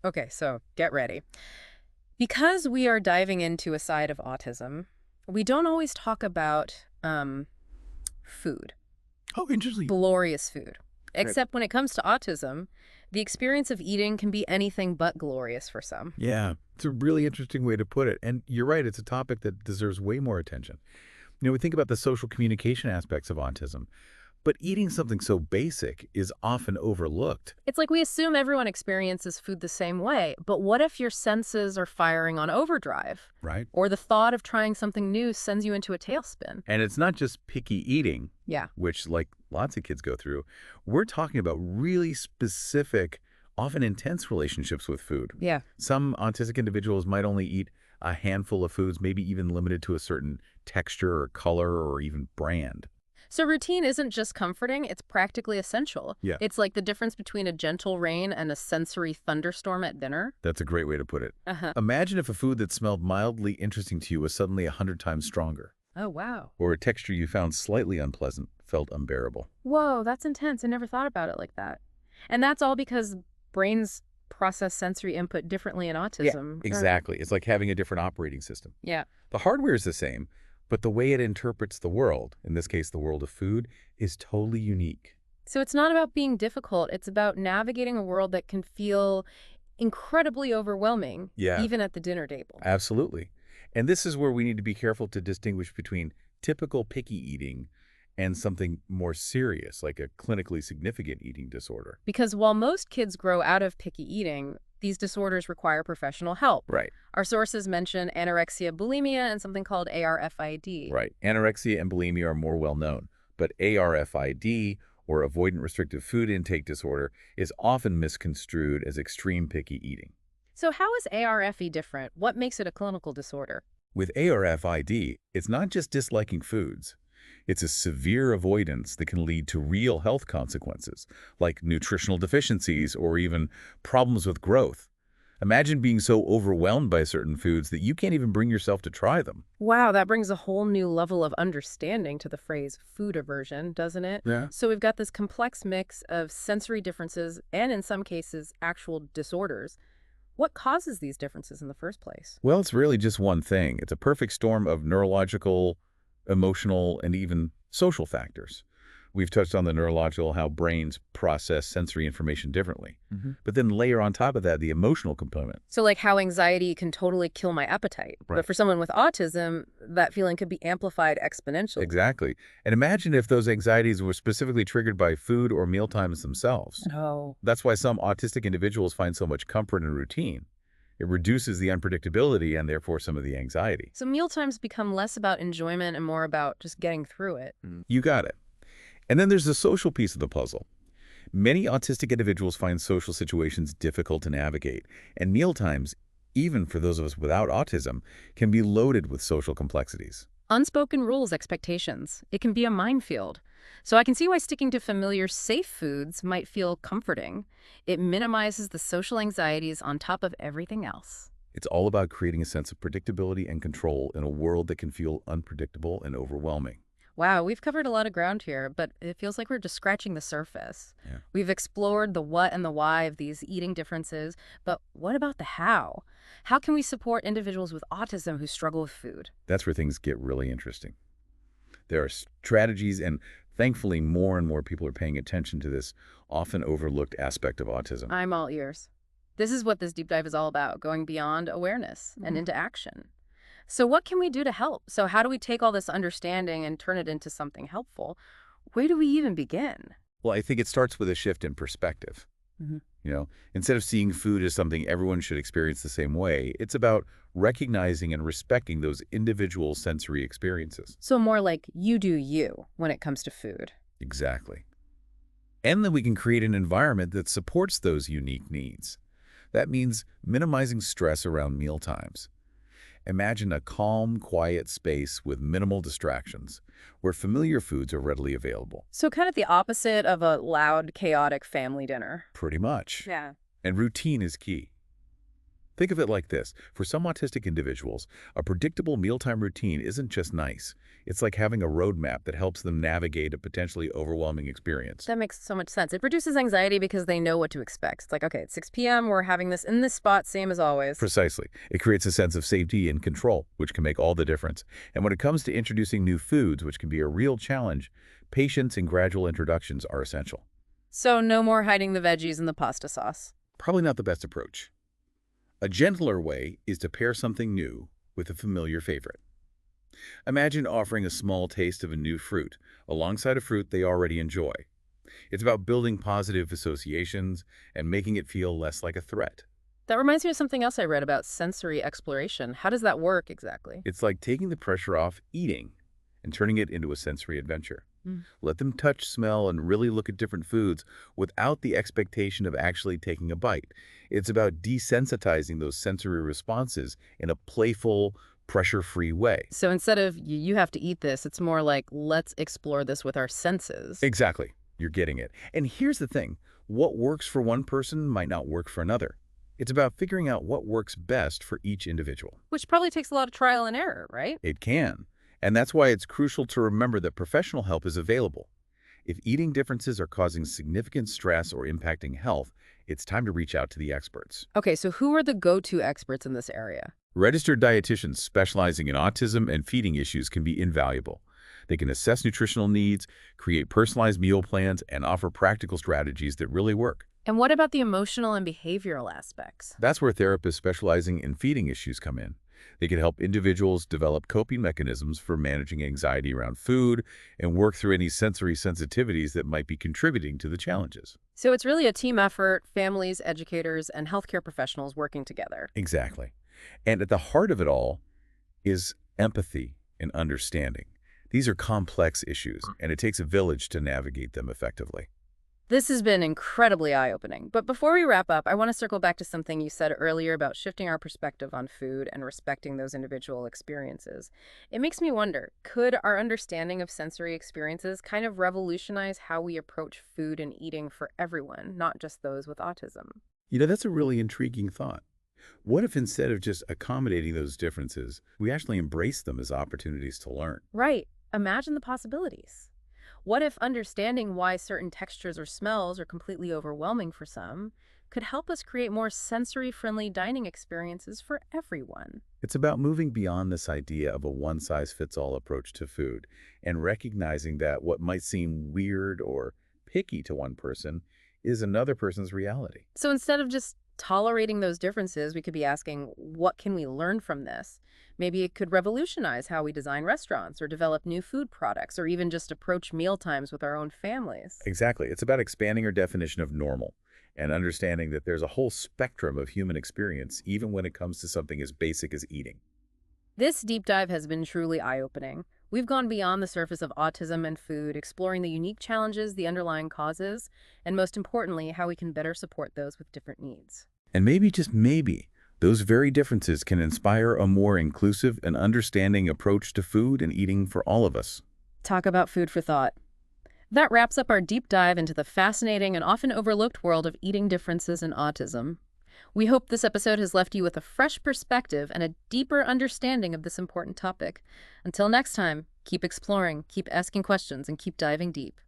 Okay, so get ready. Because we are diving into a side of autism, we don't always talk about food, Oh, interesting. glorious food. Right. Except when it comes to autism, the experience of eating can be anything but glorious for some. Yeah, it's a really interesting way to put it. And you're right, it's a topic that deserves way more attention. We think about the social communication aspects of autism, but eating something so basic is often overlooked. It's like we assume everyone experiences food the same way, but what if your senses are firing on overdrive? Right. Or the thought of trying something new sends you into a tailspin? And it's not just picky eating, Yeah. which like lots of kids go through. We're talking about really specific, often intense relationships with food. Yeah. Some autistic individuals might only eat a handful of foods, maybe even limited to a certain texture or color or even brand. So routine isn't just comforting, it's practically essential. Yeah, It's like the difference between a gentle rain and a sensory thunderstorm at dinner. that's a great way to put it. Uh-huh. Imagine if a food that smelled mildly interesting to you was suddenly 100 times stronger, Oh, wow. or a texture you found slightly unpleasant felt unbearable. Whoa, that's intense. I never thought about it like that. And that's all because brains process sensory input differently in Yeah, autism. exactly. It's like having a different operating system. Yeah. The hardware is the same, but the way it interprets the world, in this case the world of food, is totally unique. So it's not about being difficult, it's about navigating a world that can feel incredibly overwhelming, Yeah, even at the dinner table. absolutely. And this is where we need to be careful to distinguish between typical picky eating and something more serious, like a clinically significant eating disorder. Because while most kids grow out of picky eating, these disorders require professional help. Right, Our sources mention anorexia, bulimia, and something called ARFID. right. Anorexia and bulimia are more well known, but ARFID, or avoidant restrictive food intake disorder, is often misconstrued as extreme picky eating. So how is ARFE different? What makes it a clinical disorder? With ARFID, it's not just disliking foods. It's a severe avoidance that can lead to real health consequences, like nutritional deficiencies or even problems with growth. Imagine being so overwhelmed by certain foods that you can't even bring yourself to try them. Wow, that brings a whole new level of understanding to the phrase food aversion, doesn't it? Yeah. So we've got this complex mix of sensory differences and, in some cases, actual disorders. What causes these differences in the first place? Well, it's really just one thing. It's a perfect storm of neurological, emotional, and even social factors. We've touched on the neurological, how brains process sensory information differently. But then layer on top of that the emotional component. So, like how anxiety can totally kill my appetite. Right. But for someone with autism, that feeling could be amplified exponentially. Exactly. And imagine if those anxieties were specifically triggered by food or mealtimes themselves. Oh. That's why some autistic individuals find so much comfort in routine. It reduces the unpredictability and therefore some of the anxiety. So mealtimes become less about enjoyment and more about just getting through it. You got it. And then there's the social piece of the puzzle. Many autistic individuals find social situations difficult to navigate, and mealtimes, even for those of us without autism, can be loaded with social complexities. Unspoken rules, expectations. It can be a minefield. So I can see why sticking to familiar, safe foods might feel comforting. It minimizes the social anxieties on top of everything else. It's all about creating a sense of predictability and control in a world that can feel unpredictable and overwhelming. Wow, we've covered a lot of ground here, but it feels like we're just scratching the surface. Yeah. We've explored the what and the why of these eating differences, but what about the how? How can we support individuals with autism who struggle with food? That's where things get really interesting. There are strategies, and thankfully more and more people are paying attention to this often overlooked aspect of autism. I'm all ears. This is what this deep dive is all about, going beyond awareness and into action. So what can we do to help? So how do we take all this understanding and turn it into something helpful? Where do we even begin? Well, I think it starts with a shift in perspective. Mhm. Instead of seeing food as something everyone should experience the same way, it's about recognizing and respecting those individual sensory experiences. So more like you do you when it comes to food. Exactly. And then we can create an environment that supports those unique needs. That means minimizing stress around meal times. Imagine a calm, quiet space with minimal distractions, where familiar foods are readily available. So kind of the opposite of a loud, chaotic family dinner. Pretty much. Yeah. And routine is key. Think of it like this. For some autistic individuals, a predictable mealtime routine isn't just nice. It's like having a roadmap that helps them navigate a potentially overwhelming experience. That makes so much sense. It reduces anxiety because they know what to expect. It's like, okay, it's 6 p.m., we're having this in this spot, same as always. Precisely. It creates a sense of safety and control, which can make all the difference. And when it comes to introducing new foods, which can be a real challenge, patience and gradual introductions are essential. So no more hiding the veggies in the pasta sauce. Probably not the best approach. A gentler way is to pair something new with a familiar favorite. Imagine offering a small taste of a new fruit alongside a fruit they already enjoy. It's about building positive associations and making it feel less like a threat. That reminds me of something else I read about sensory exploration. How does that work exactly? It's like taking the pressure off eating and turning it into a sensory adventure. Mm. Let them touch, smell, and really look at different foods without the expectation of actually taking a bite. It's about desensitizing those sensory responses in a playful, pressure-free way. So instead of you have to eat this, it's more like let's explore this with our senses. Exactly. You're getting it. And here's the thing. What works for one person might not work for another. It's about figuring out what works best for each individual. Which probably takes a lot of trial and error, right? It can. And that's why it's crucial to remember that professional help is available. If eating differences are causing significant stress or impacting health, it's time to reach out to the experts. Okay, so who are the go-to experts in this area? Registered dietitians specializing in autism and feeding issues can be invaluable. They can assess nutritional needs, create personalized meal plans, and offer practical strategies that really work. And what about the emotional and behavioral aspects? That's where therapists specializing in feeding issues come in. They can help individuals develop coping mechanisms for managing anxiety around food and work through any sensory sensitivities that might be contributing to the challenges. So it's really a team effort, families, educators, and healthcare professionals working together. Exactly. And at the heart of it all is empathy and understanding. These are complex issues, and it takes a village to navigate them effectively. This has been incredibly eye-opening. But before we wrap up, I want to circle back to something you said earlier about shifting our perspective on food and respecting those individual experiences. It makes me wonder, could our understanding of sensory experiences kind of revolutionize how we approach food and eating for everyone, not just those with autism? That's a really intriguing thought. What if instead of just accommodating those differences, we actually embrace them as opportunities to learn? Right. Imagine the possibilities. What if understanding why certain textures or smells are completely overwhelming for some could help us create more sensory-friendly dining experiences for everyone? It's about moving beyond this idea of a one-size-fits-all approach to food and recognizing that what might seem weird or picky to one person is another person's reality. So instead of just tolerating those differences, we could be asking, what can we learn from this? Maybe it could revolutionize how we design restaurants or develop new food products or even just approach meal times with our own families. Exactly. It's about expanding our definition of normal and understanding that there's a whole spectrum of human experience, even when it comes to something as basic as eating. This deep dive has been truly eye-opening. We've gone beyond the surface of autism and food, exploring the unique challenges, the underlying causes, and most importantly, how we can better support those with different needs. And maybe, just maybe, those very differences can inspire a more inclusive and understanding approach to food and eating for all of us. Talk about food for thought. That wraps up our deep dive into the fascinating and often overlooked world of eating differences in autism. We hope this episode has left you with a fresh perspective and a deeper understanding of this important topic. Until next time, keep exploring, keep asking questions, and keep diving deep.